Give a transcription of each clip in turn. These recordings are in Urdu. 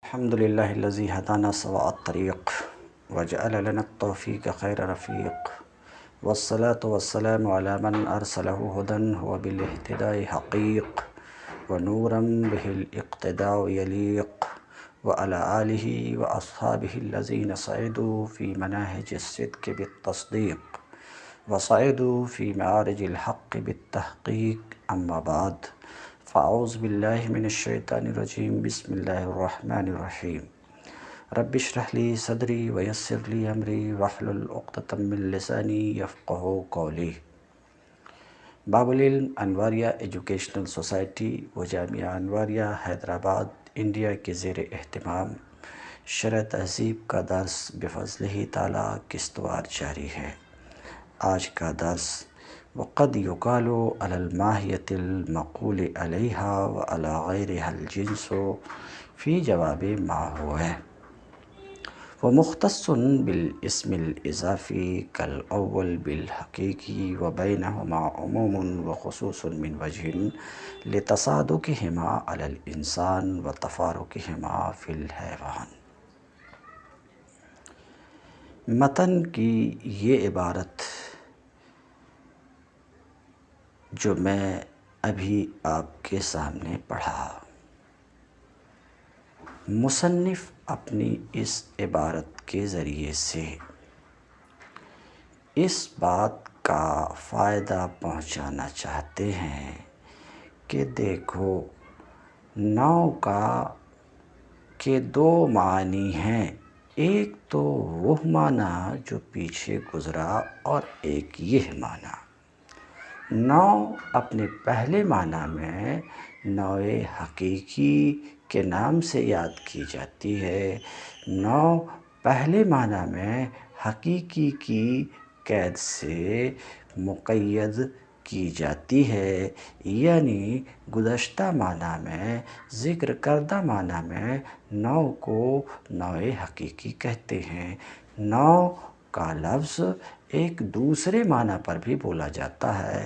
الحمد لله الذي هدانا سواء الطريق وجعل لنا التوفيق خير رفيق، والصلاة والسلام على من أرسله هدى وبالاهتداء حقيق ونورا به الاقتداء يليق، وعلى آله وأصحابه الذين صعدوا في مناهج الصدق بالتصديق وصعدوا في معارج الحق بالتحقيق. أما بعد، فأعوذ بالله من الشيطان الرجيم. بسم الله الرحمن الرحيم. رب اشرح لي صدري ويسر لي أمري واحلل عقدة من لساني يفقهوا قولي۔ باب العلم انواریہ ایجوکیشنل سوسائٹی و جامعہ انواریہ حیدرآباد انڈیا کے زیر اہتمام شرح تہذیب کا درس بفضلہ تعالی قسطوار جاری ہے۔ آج کا درس وقد يقال على الماہیۃ المقول علیہا وعلى غیرها الجنس فی جواب ما هو ہے، ومختص بالاسم الاضافی کالاول بالحقیقی وبینہما عموم وخصوص من وجہ لتصادقہما علی الانسان وتفارقہما فی الحیوان۔ متن کی یہ عبارت جو میں ابھی آپ کے سامنے پڑھا، مصنف اپنی اس عبارت کے ذریعے سے اس بات کا فائدہ پہنچانا چاہتے ہیں کہ دیکھو، نو کا کے دو معنی ہیں، ایک تو وہ معنی جو پیچھے گزرا اور ایک یہ معنی۔ نو اپنے پہلے معنی میں نوع حقیقی کے نام سے یاد کی جاتی ہے۔ نو پہلے معنی میں حقیقی کی قید سے مقید کی جاتی ہے، یعنی گزشتہ معنی میں ذکر کردہ معنی میں نو کو نوع حقیقی کہتے ہیں۔ نو کا لفظ ایک دوسرے معنی پر بھی بولا جاتا ہے،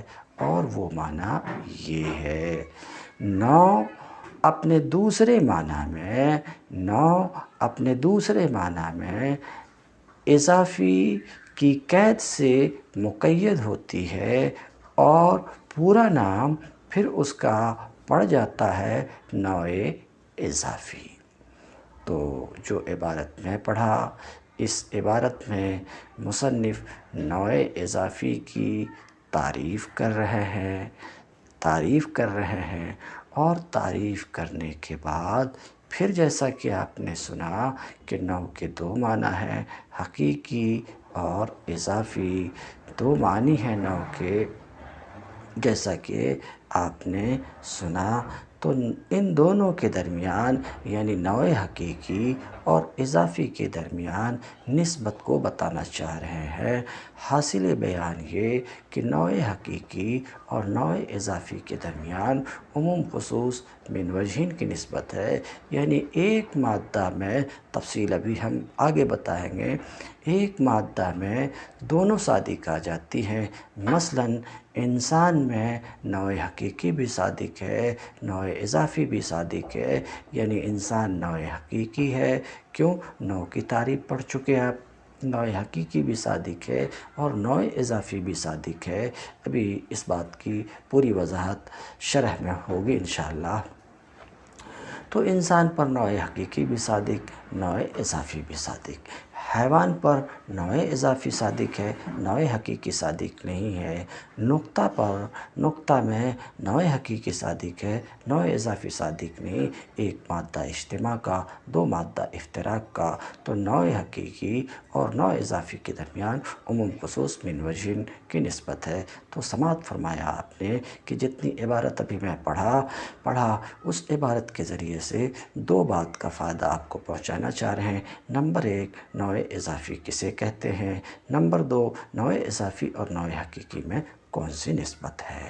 اور وہ معنی یہ ہے، نو اپنے دوسرے معنی میں اضافی کی قید سے مقید ہوتی ہے، اور پورا نام پھر اس کا پڑ جاتا ہے نوع اضافی۔ تو جو عبارت میں پڑھا، اس عبارت میں مصنف نوع اضافی کی تعریف کر رہے ہیں، اور تعریف کرنے کے بعد پھر جیسا کہ آپ نے سنا کہ نو کے دو معنی ہیں، حقیقی اور اضافی، دو معنی ہیں نو کے، جیسا کہ آپ نے سنا۔ تو ان دونوں کے درمیان، یعنی نوع حقیقی اور اضافی کے درمیان نسبت کو بتانا چاہ رہے ہیں۔ حاصل بیان یہ کہ نوع حقیقی اور نوع اضافی کے درمیان عموم خصوص من وجہین کی نسبت ہے، یعنی ایک مادہ میں، تفصیل ابھی ہم آگے بتائیں گے، ایک مادہ میں دونوں صادق آ جاتی ہیں۔ مثلاً انسان میں نوع حقیقی بھی صادق ہے، نوع اضافی بھی صادق ہے، یعنی انسان نوع حقیقی ہے، کیوں؟ نو کی تعریف پڑھ چکے ہیں آپ، نوع حقیقی بھی صادق ہے اور نوع اضافی بھی صادق ہے۔ ابھی اس بات کی پوری وضاحت شرح میں ہوگی انشاءاللہ۔ تو انسان پر نوع حقیقی بھی صادق، نوع اضافی بھی صادق۔ حیوان پر نوع اضافی صادق ہے، نوع حقیقی صادق نہیں ہے۔ نقطہ میں نوع حقیقی صادق ہے، نوع اضافی صادق نہیں۔ ایک مادہ اجتماع کا، دو مادہ افتراق کا، تو نوع حقیقی اور نوع اضافی کے درمیان عموم خصوص من وجہین کی نسبت ہے۔ تو سماعت فرمایا آپ نے کہ جتنی عبارت ابھی میں پڑھا اس عبارت کے ذریعے سے دو بات کا فائدہ آپ کو پہنچانا چاہ رہے ہیں۔ نمبر ایک، نوع اضافی کسے کہتے ہیں؟ نمبر دو، نوع اضافی اور نوع حقیقی میں کون سی نسبت ہے؟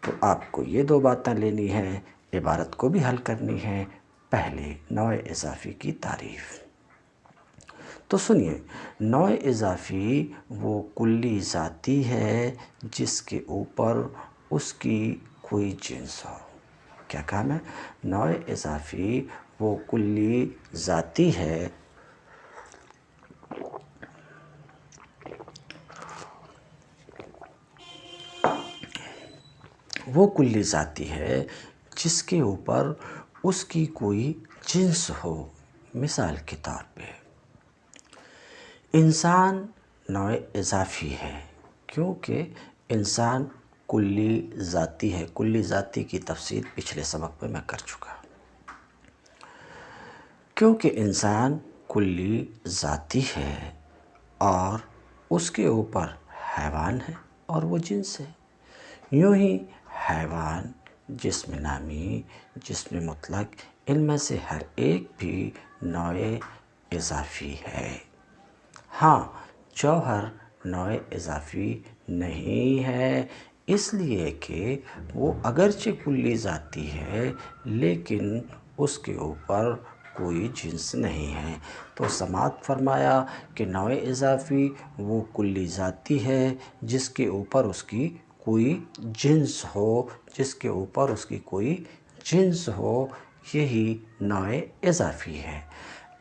تو آپ کو یہ دو باتیں لینی ہیں، عبارت کو بھی حل کرنی ہے۔ پہلے نوع اضافی کی تعریف۔ تو سنیے، نوع اضافی وہ کلی ذاتی ہے جس کے اوپر اس کی کوئی جنس ہو۔ کیا کام ہے؟ نوع اضافی وہ کلی ذاتی ہے وہ کلی ذاتی ہے جس کے اوپر اس کی کوئی جنس ہو۔ مثال کے طور پہ انسان نوع اضافی ہے، کیونکہ انسان کلی ذاتی ہے۔ کلی ذاتی کی تفصیل پچھلے سبق میں کر چکا۔ کیونکہ انسان کلی ذاتی ہے اور اس کے اوپر حیوان ہے اور وہ جنس ہے، یوں ہی حیوان، جسم نامی، جسم مطلق، ان میں سے ہر ایک بھی نوع اضافی ہے۔ ہاں، جوہر نوع اضافی نہیں ہے، اس لیے کہ وہ اگرچہ کلی ذاتی ہے لیکن اس کے اوپر کوئی جنس نہیں ہے۔ تو سماعت فرمایا کہ نوع اضافی وہ کلی ذاتی ہے جس کے اوپر اس کی کوئی جنس ہو، جس کے اوپر اس کی کوئی جنس ہو، یہی نوع اضافی ہے۔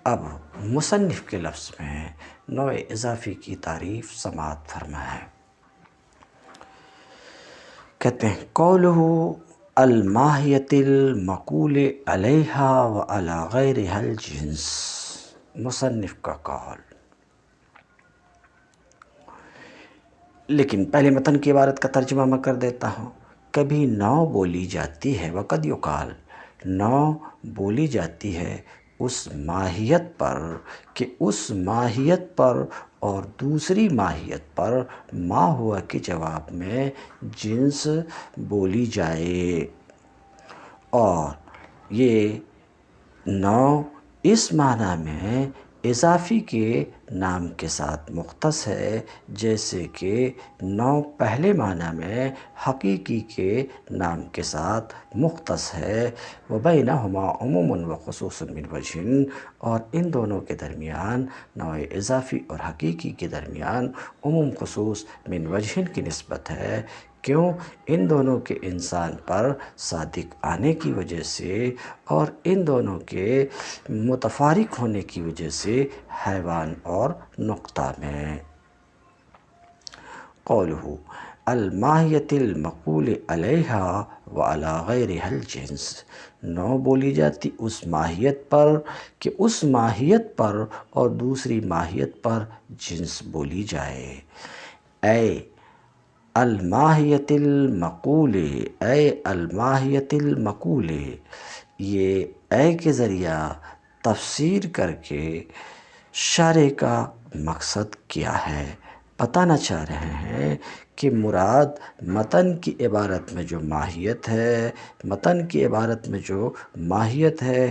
اب مصنف کے لفظ میں نوع اضافی کی تعریف سماعت فرمائے۔ کہتے ہیں قولہ الماہیۃ المقول علیہا وعلی غیرہا الجنس۔ مصنف کا قول، لیکن پہلے متن کی عبارت کا ترجمہ میں کر دیتا ہوں۔ کبھی نوع بولی جاتی ہے، وقد یقال، نوع بولی جاتی ہے اس ماہیت پر کہ اس ماہیت پر اور دوسری ماہیت پر ما ہوا کے جواب میں جنس بولی جائے، اور یہ نوع اس معنی میں اضافی کے نام کے ساتھ مختص ہے جیسے کہ نوع پہلے معنی میں حقیقی کے نام کے ساتھ مختص ہے۔ وبینہما عموم و خصوص من وجہ، اور ان دونوں کے درمیان، نوع اضافی اور حقیقی کے درمیان عموم خصوص من وجہ کی نسبت ہے۔ کیوں؟ ان دونوں کے انسان پر صادق آنے کی وجہ سے اور ان دونوں کے متفارق ہونے کی وجہ سے حیوان اور نقطہ میں۔ قولہ الماہیۃ المقول علیہا وعلی غیرہا الجنس، نوع بولی جاتی اس ماہیت پر کہ اس ماہیت پر اور دوسری ماہیت پر جنس بولی جائے۔ اے الماہیۃ المقول، اے الماہیۃ المقول، یہ اے کے ذریعہ تفسیر کر کے شارح کا مقصد کیا ہے؟ بتانا چاہ رہے ہیں کہ مراد متن کی عبارت میں جو ماہیت ہے، متن کی عبارت میں جو ماہیت ہے،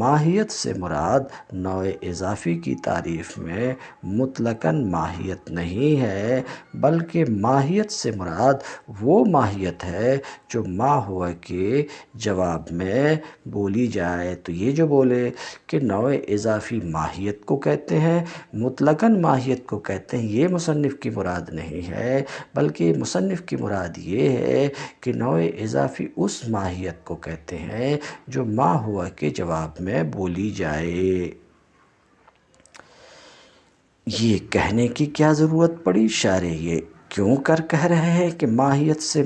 ماہیت سے مراد نوع اضافی کی تعریف میں مطلقاً ماہیت نہیں ہے، بلکہ ماہیت سے مراد وہ ماہیت ہے جو ما ہوا کے جواب میں بولی جائے۔ تو یہ جو بولے کہ نوع اضافی ماہیت کو کہتے ہیں، مطلقاً ماہیت کو کہتے ہیں، یہ مصنف کی مراد نہیں ہے، بلکہ مصنف کی مراد یہ ہے کہ نوع اضافی اس ماہیت کو کہتے ہیں جو ما ہوا کے جواب میں بولی جائے۔ یہ کہنے کی کیا ضرورت پڑی؟ شارح یہ کیوں کہہ رہے ہیں کہ ماہیت سے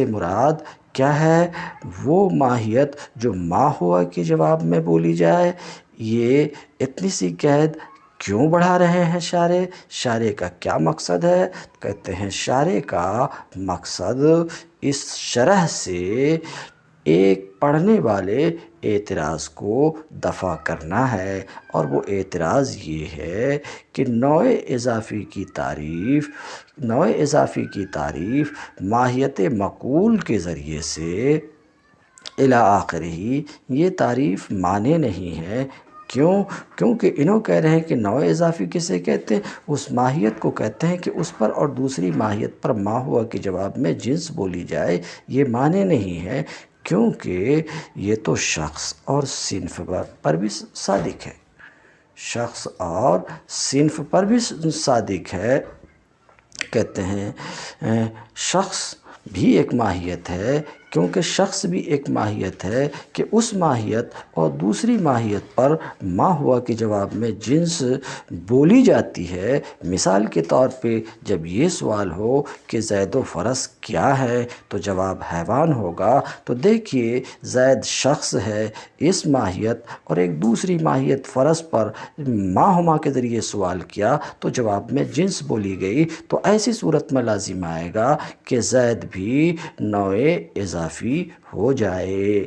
مراد کیا ہے؟ وہ ماہیت جو ما ہوا کے جواب میں بولی جائے۔ یہ اتنی سی قید کیوں بڑھا رہے ہیں شارح کا کیا مقصد ہے؟ کہتے ہیں شارح کا مقصد اس شرح سے ایک پڑھنے والے اعتراض کو دفع کرنا ہے، اور وہ اعتراض یہ ہے کہ نوع اضافی کی تعریف ماہیت مقول کے ذریعے سے الی آخرہ، یہ تعریف معنی نہیں ہے۔ کیوں؟ کیونکہ انہوں کہہ رہے ہیں کہ نوع اضافی کسے کہتے ہیں؟ اس ماہیت کو کہتے ہیں کہ اس پر اور دوسری ماہیت پر ما ہوا کے جواب میں جنس بولی جائے۔ یہ معنی نہیں ہے، کیونکہ یہ تو شخص اور صنف پر بھی صادق ہے، شخص اور صنف پر بھی صادق ہے۔ کہتے ہیں شخص بھی ایک ماہیت ہے، کیونکہ شخص بھی ایک ماہیت ہے کہ اس ماہیت اور دوسری ماہیت پر ما ہوا کے جواب میں جنس بولی جاتی ہے۔ مثال کے طور پہ جب یہ سوال ہو کہ زید و فرس کیا ہے تو جواب حیوان ہوگا، تو دیکھیے زید شخص ہے، اس ماہیت اور ایک دوسری ماہیت فرس پر ما ہما کے ذریعے سوال کیا تو جواب میں جنس بولی گئی، تو ایسی صورت میں لازم آئے گا کہ زید بھی نوع اضافی ہو جائے۔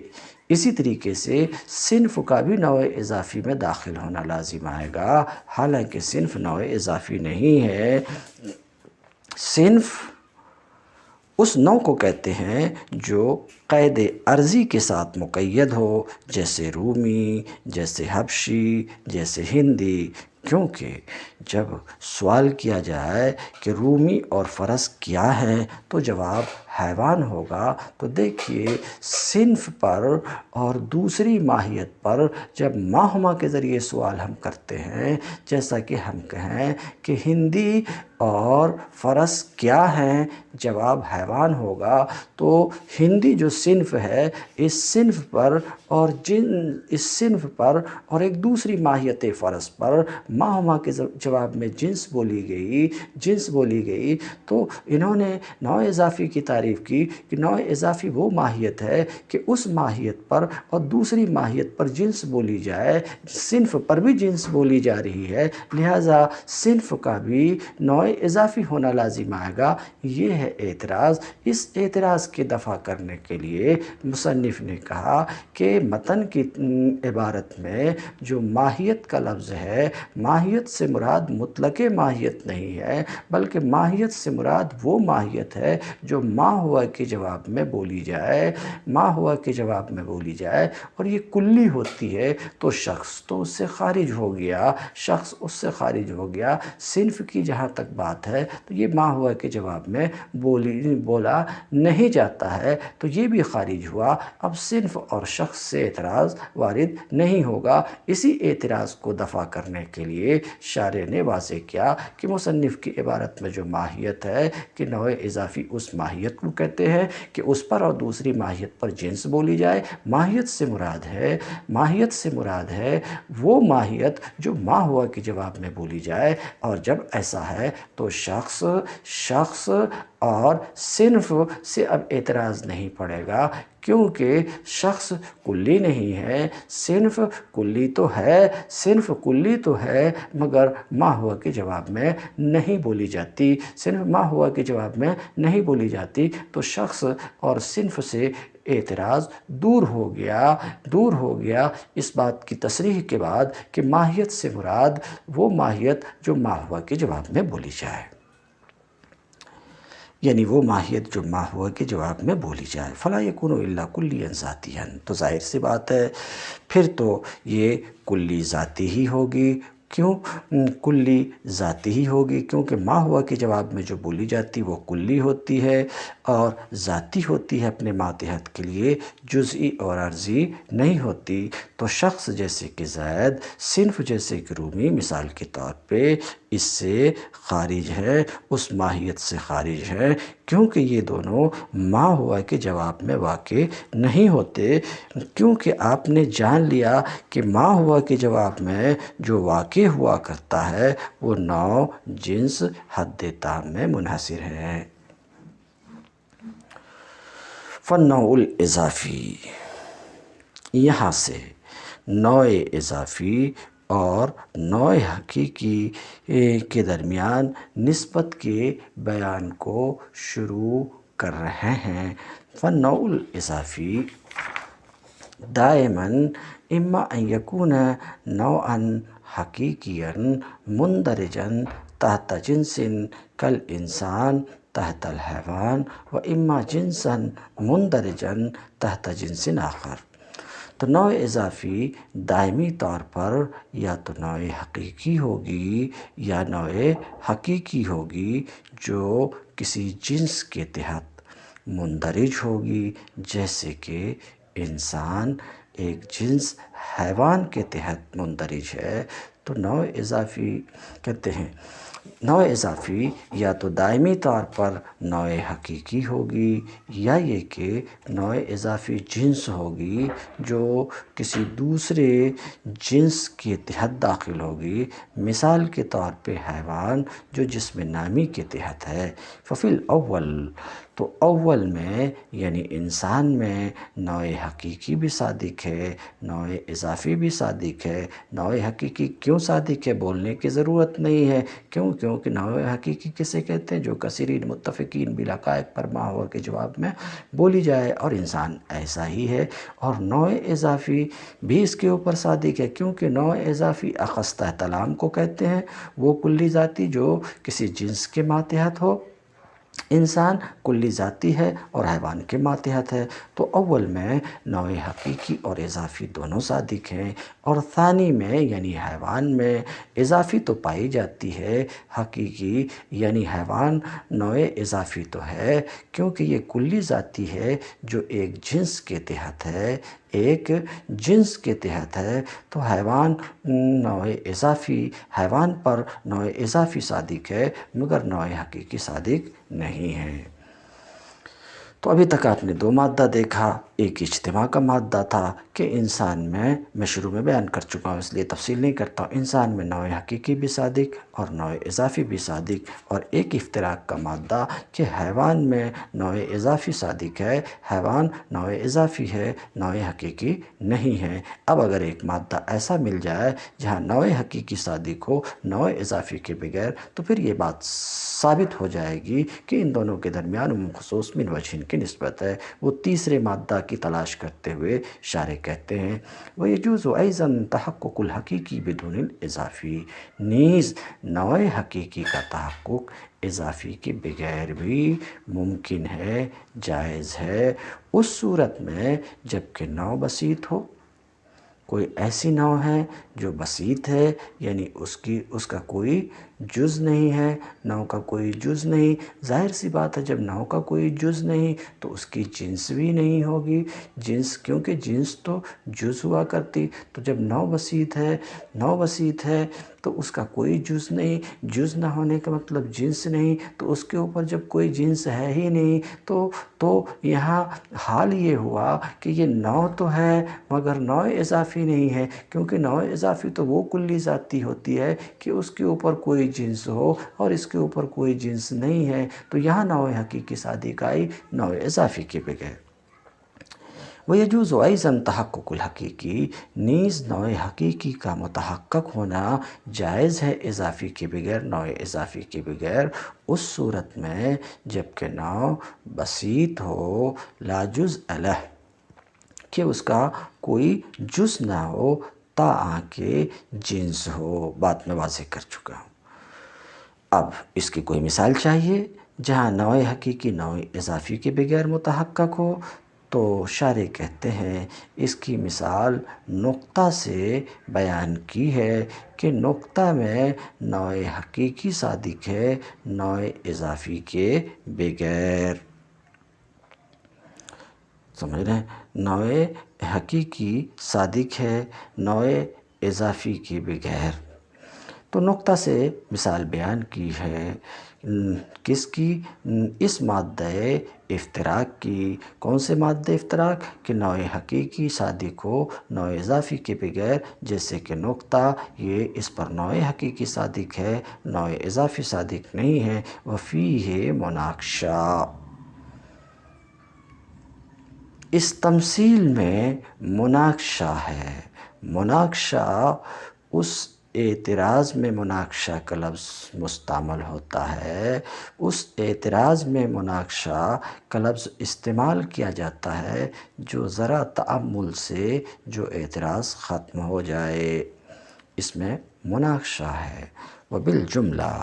اسی طریقے سے صنف کا بھی نوع اضافی میں داخل ہونا لازم آئے گا، حالانکہ صنف نوع اضافی نہیں ہے۔ صنف اس نوع کو کہتے ہیں جو قید عرضی کے ساتھ مقید ہو، جیسے رومی، جیسے حبشی، جیسے ہندی، کیونکہ جب سوال کیا جائے کہ رومی اور فرس کیا ہے تو جواب حیوان ہوگا، تو دیکھیے صنف پر اور دوسری ماہیت پر جب ما ہما کے ذریعے سوال ہم کرتے ہیں، جیسا کہ ہم کہیں کہ ہندی اور فرس کیا ہیں، جواب حیوان ہوگا، تو ہندی جو صنف ہے اس صنف پر اور اس صنف پر اور ایک دوسری ماہیت فرس پر ما ہما کے جواب میں جنس بولی گئی، تو انہوں نے نوع اضافی کی تعریف کی کہ نوع اضافی وہ ماہیت ہے کہ اس ماہیت پر اور دوسری ماہیت پر جنس بولی جائے، صنف پر بھی جنس بولی جا رہی ہے، لہٰذا صنف کا بھی نوع اضافی ہونا لازم آئے گا۔ یہ ہے اعتراض۔ اس اعتراض کے دفع کرنے کے لیے مصنف نے کہا کہ متن کی عبارت میں جو ماہیت کا لفظ ہے، ماہیت سے مراد مطلق ماہیت نہیں ہے، بلکہ ماہیت سے مراد وہ ماہیت ہے جو ما ہوا کے جواب میں بولی جائے، اور یہ کلی ہوتی ہے تو شخص تو اس سے خارج ہو گیا، صنف کی جہاں تک بات ہے تو یہ ما ہوا کے جواب میں بولا نہیں جاتا ہے، تو یہ بھی خارج ہوا۔ اب صنف اور شخص سے اعتراض وارد نہیں ہوگا۔ اسی اعتراض کو دفع کرنے کے لیے شارح نے واضح کیا کہ مصنف کی عبارت میں جو ماہیت ہے کہ نوع اضافی اس ماہیت کو کہتے ہیں کہ اس پر اور دوسری ماہیت پر جنس بولی جائے۔ ماہیت سے مراد ہے وہ ماہیت جو ما ہوا کے جواب میں بولی جائے، اور جب ایسا ہے تو شخص اور صنف سے اب اعتراض نہیں پڑے گا، کیونکہ شخص کلی نہیں ہے، صنف کلی تو ہے مگر ما ہوا کے جواب میں نہیں بولی جاتی، تو شخص اور صنف سے اعتراض دور ہو گیا اس بات کی تصریح کے بعد کہ ماہیت سے مراد وہ ماہیت جو ما ہوا کے جواب میں بولی جائے، یعنی وہ ماہیت جو ما ہوا کے جواب میں بولی جائے۔ فلا یکون الا کلیا ذاتیا، تو ظاہر سی بات ہے پھر تو یہ کلی ذاتی ہی ہوگی۔ کیوں کلی ذاتی ہی ہوگی؟ کیونکہ ما ہوا کے جواب میں جو بولی جاتی وہ کلی ہوتی ہے اور ذاتی ہوتی ہے اپنے ماتحت کے لیے، جزئی اور عرضی نہیں ہوتی۔ تو شخص جیسے کہ زید، صنف جیسے کہ رومی مثال کے طور پہ اس سے خارج ہے، اس ماہیت سے خارج ہے، کیونکہ یہ دونوں ما ہوا کے جواب میں واقع نہیں ہوتے، کیونکہ آپ نے جان لیا کہ ما ہوا کے جواب میں جو واقع ہوا کرتا ہے وہ نوع، جنس، حد تام میں منحصر ہے۔ فالنوع الاضافی، یہاں سے نوع اضافی اور نوع حقیقی کے درمیان نسبت کے بیان کو شروع کر رہے ہیں۔ فالنوع الاضافی دائماً اما ان یکون نوعا حقیقیا مندرجا تحت جنس کالانسان تحت الحیوان، و اما جنسا مندرجا تحت جنس آخر۔ تو نوع اضافی دائمی طور پر یا تو نوع حقیقی ہوگی یا نوع حقیقی ہوگی جو کسی جنس کے تحت مندرج ہوگی، جیسے کہ انسان ایک جنس حیوان کے تحت مندرج ہے، تو نوع اضافی کہتے ہیں۔ نوع اضافی یا تو دائمی طور پر نوع حقیقی ہوگی یا یہ کہ نوع اضافی جنس ہوگی جو کسی دوسرے جنس کے تحت داخل ہوگی، مثال کے طور پہ حیوان جو جسم نامی کے تحت ہے۔ ففی الاول، تو اول میں یعنی انسان میں نوع حقیقی بھی صادق ہے، نوع اضافی بھی صادق ہے۔ نوع حقیقی کیوں صادق ہے بولنے کی ضرورت نہیں ہے، کیونکہ نوع حقیقی کسے کہتے ہیں؟ جو کثیرین متفقین بالحقائق پر ما ہوا کے جواب میں بولی جائے، اور انسان ایسا ہی ہے۔ اور نوع اضافی بھی اس کے اوپر صادق ہے، کیونکہ نوع اضافی اخص تحت لام کو کہتے ہیں، وہ کلی ذاتی جو کسی جنس کے ماتحت ہو۔ انسان کلی ذاتی ہے اور حیوان کے ماتحت ہے، تو اول میں نوع حقیقی اور اضافی دونوں صادق ہیں، اور ثانی میں یعنی حیوان میں اضافی تو پائی جاتی ہے، حقیقی یعنی حیوان نوع اضافی تو ہے، کیونکہ یہ کلی ذاتی ہے جو ایک جنس کے تحت ہے، ایک جنس کے تحت ہے، تو حیوان نوع اضافی، حیوان پر نوع اضافی صادق ہے مگر نوع حقیقی صادق نہیں ہے۔ تو ابھی تک آپ نے دو مادہ دیکھا، ایک اجتماع کا مادہ تھا کہ انسان میں شروع میں بیان کر چکا ہوں اس لیے تفصیل نہیں کرتا ہوں، انسان میں نوع حقیقی بھی صادق اور نوع اضافی بھی صادق، اور ایک افتراق کا مادہ کہ حیوان میں نوع اضافی صادق ہے، حیوان نوع اضافی ہے، نوع حقیقی نہیں ہے۔ اب اگر ایک مادہ ایسا مل جائے جہاں نوع حقیقی صادق ہو نوع اضافی کے بغیر، تو پھر یہ بات ثابت ہو جائے گی کہ ان دونوں کے درمیان عموم خصوص من وجہین کی نسبت ہے۔ وہ تیسرے مادہ کی تلاش کرتے ہوئے شارح کہتے ہیں وَيَجُوزُ أَيْضًا تَحَقُّقُ الْحَقِيقِ بِدُونِ الْإِضَافِ، نیز نوع حقیقی کا تحقق اضافی کے بغیر بھی ممکن ہے، جائز ہے، اس صورت میں جب کہ نوع بسیط ہو۔ کوئی ایسی نوع ہے جو بسیط ہے، یعنی اس کا کوئی جز نہیں ہے، نوع کا کوئی جز نہیں، ظاہر سی بات ہے جب نوع کا کوئی جز نہیں تو اس کی جنس بھی نہیں ہوگی، جنس کیونکہ جنس تو جز ہوا کرتی، تو جب نوع بسیط ہے تو اس کا کوئی جز نہیں، جز نہ ہونے کا مطلب جنس نہیں، تو اس کے اوپر جب کوئی جنس ہے ہی نہیں تو یہاں حال یہ ہوا کہ یہ نوع تو ہے مگر نوع اضافی نہیں ہے، کیونکہ نوع اضافی تو وہ کلی ذاتی ہوتی ہے کہ اس کے اوپر کوئی جنس ہو اور اس کے اوپر کوئی جنس نہیں ہے، تو یہاں نوع حقیقی صادق آئی نوع اضافی کے بغیر۔ وَيَجُوزُ أَيْضًا تَحَقُّقُ الْحَقِيقِ، نیز نوع حقیقی کا متحقق ہونا جائز ہے اضافی کے بغیر، نوع اضافی کے بغیر، اس صورت میں جب کہ نوع بسیط ہو لا جزء لہ، کہ اس کا کوئی جز نہ ہو تاں کہ جنس ہو، بات میں واضح کر چکا ہوں۔ اب اس کی کوئی مثال چاہیے جہاں نوع حقیقی نوع اضافی کے بغیر متحقق ہو، تو شارح کہتے ہیں اس کی مثال نقطہ سے بیان کی ہے کہ نقطہ میں نوع حقیقی صادق ہے نوع اضافی کے بغیر۔ سمجھ رہے ہیں؟ نوع حقیقی صادق ہے نوع اضافی کے بغیر، تو نقطہ سے مثال بیان کی ہے کس کی؟ اس مادہ افتراق کی۔ کون سے مادہ افتراق؟ کہ نوع حقیقی صادق ہو نوع اضافی کے بغیر، جیسے کہ نقطہ، یہ اس پر نوع حقیقی صادق ہے نوع اضافی صادق نہیں ہے۔ وفیہ مناقشہ، اس تمثیل میں مناقشہ ہے۔ مناقشہ، اس اعتراض میں مناقشہ کا لفظ مستعمل ہوتا ہے، اس اعتراض میں مناقشہ کا لفظ استعمال کیا جاتا ہے جو ذرا تأمل سے جو اعتراض ختم ہو جائے، اس میں مناقشہ ہے۔ وبالجملہ،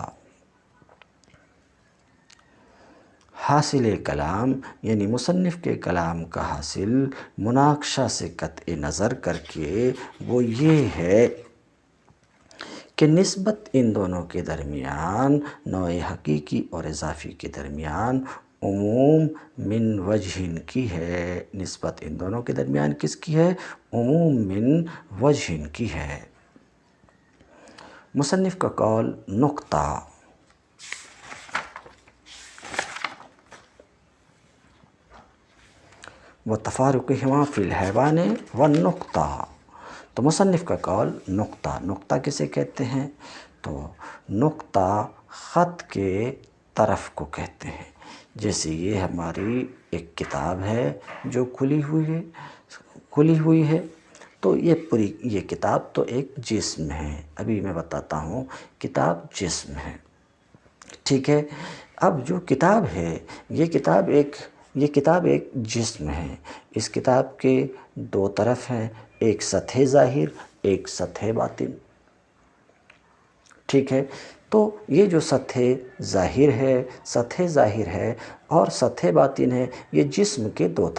حاصل کلام یعنی مصنف کے کلام کا حاصل مناقشہ سے قطع نظر کر کے وہ یہ ہے کہ نسبت ان دونوں کے درمیان، نوع حقیقی اور اضافی کے درمیان عموم من وجہین کی ہے۔ نسبت ان دونوں کے درمیان کس کی ہے؟ عموم من وجہین کی ہے۔ مصنف کا قول نقطہ و تفارقہما فی الحیوان والنقطہ۔ تو مصنف کا قول نقطہ، نقطہ کسے کہتے ہیں؟ تو نقطہ خط کے طرف کو کہتے ہیں۔ جیسے یہ ہماری ایک کتاب ہے جو کھلی ہوئی ہے، تو یہ کتاب تو ایک جسم ہے۔ ابھی میں بتاتا ہوں، کتاب جسم ہے، ٹھیک ہے۔ اب جو کتاب ہے، یہ کتاب ایک جسم ہے۔ اس کتاب کے دو طرف ہیں، ایک سطح ظاہر، ایک سطح باطن، ٹھیک ہے۔ تو یہ جو سطح ظاہر ہے اور سطح باطن ہے، یہ جسم کے دو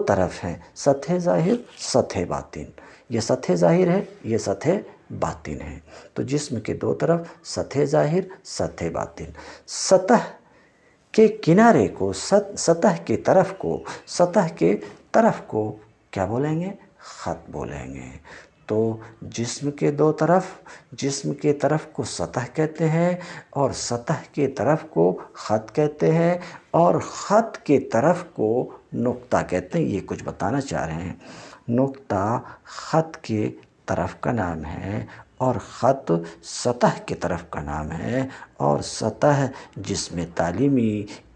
طرف ہیں، سطح ظاہر، سطح باطن۔ یہ سطح ظاہر ہے، یہ سطح باطن ہے۔ تو جسم کے دو طرف، سطح ظاہر، سطح باطن۔ سطح کے کنارے کو، سطح کے طرف کو کیا بولیں گے؟ خط بولیں گے۔ تو جسم کے دو طرف، جسم کے طرف کو سطح کہتے ہیں اور سطح کے طرف کو خط کہتے ہیں، اور خط کے طرف کو نقطہ کہتے ہیں۔ یہ کچھ بتانا چاہ رہے ہیں۔ نقطہ خط کے طرف کا نام ہے، اور خط سطح کی طرف کا نام ہے، اور سطح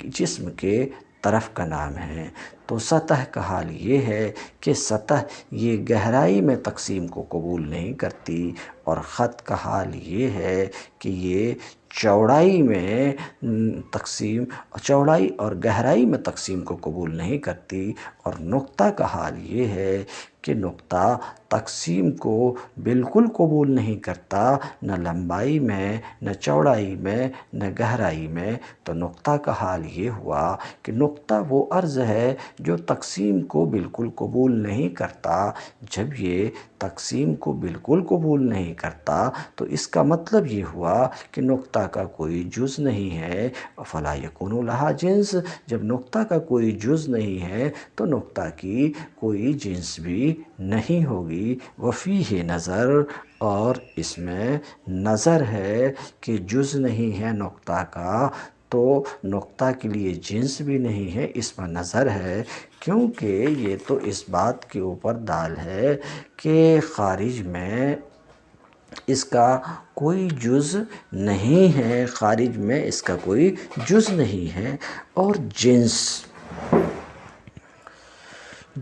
جسم کے طرف کا نام ہے۔ تو سطح کا حال یہ ہے کہ سطح یہ گہرائی میں تقسیم کو قبول نہیں کرتی، اور خط کا حال یہ ہے کہ یہ چوڑائی اور گہرائی میں تقسیم کو قبول نہیں کرتی، اور نقطہ کا حال یہ ہے کہ نقطہ تقسیم کو بالکل قبول نہیں کرتا، نہ لمبائی میں، نہ چوڑائی میں، نہ گہرائی میں۔ تو نقطہ کا حال یہ ہوا کہ نقطہ وہ عرض ہے جو تقسیم کو بالکل قبول نہیں کرتا۔ جب یہ تقسیم کو بالکل قبول نہیں کرتا تو اس کا مطلب یہ ہوا کہ نقطہ کا کوئی جز نہیں ہے۔ فلا یکون لہا جنس، جب نقطہ کا کوئی جز نہیں ہے تو نقطہ کی کوئی جنس بھی نہیں ہوگی۔ وفیہ نظر، اور اس میں نظر ہے کہ جز نہیں ہے نقطہ کا، تو نقطہ کے لیے جنس بھی نہیں ہے، اس میں نظر ہے، کیونکہ یہ تو اس بات کے اوپر دال ہے کہ خارج میں اس کا کوئی جز نہیں ہے، خارج میں اس کا کوئی جز نہیں ہے۔ اور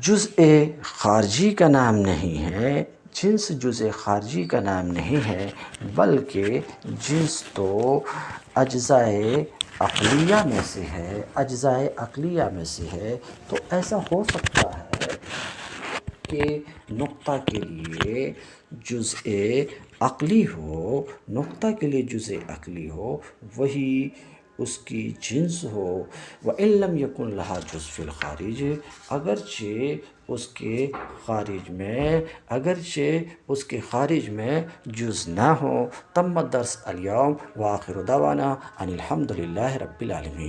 جزء خارجی کا نام نہیں ہے، جنس جزء خارجی کا نام نہیں ہے، بلکہ جنس تو اجزاء عقلیہ میں سے ہے۔ تو ایسا ہو سکتا ہے کہ نقطہ کے لیے جزء عقلی ہو، وہی اس کی جنس ہو۔ وَإِن لَمْ يَكُنْ لَهَا جُزْءٌ فِي الْخَارِجِ، اگرچہ اس کے خارج میں جز نہ ہو۔ تم الدرس اليوم، وآخر دعوانا ان الحمد للہ رب العالمین۔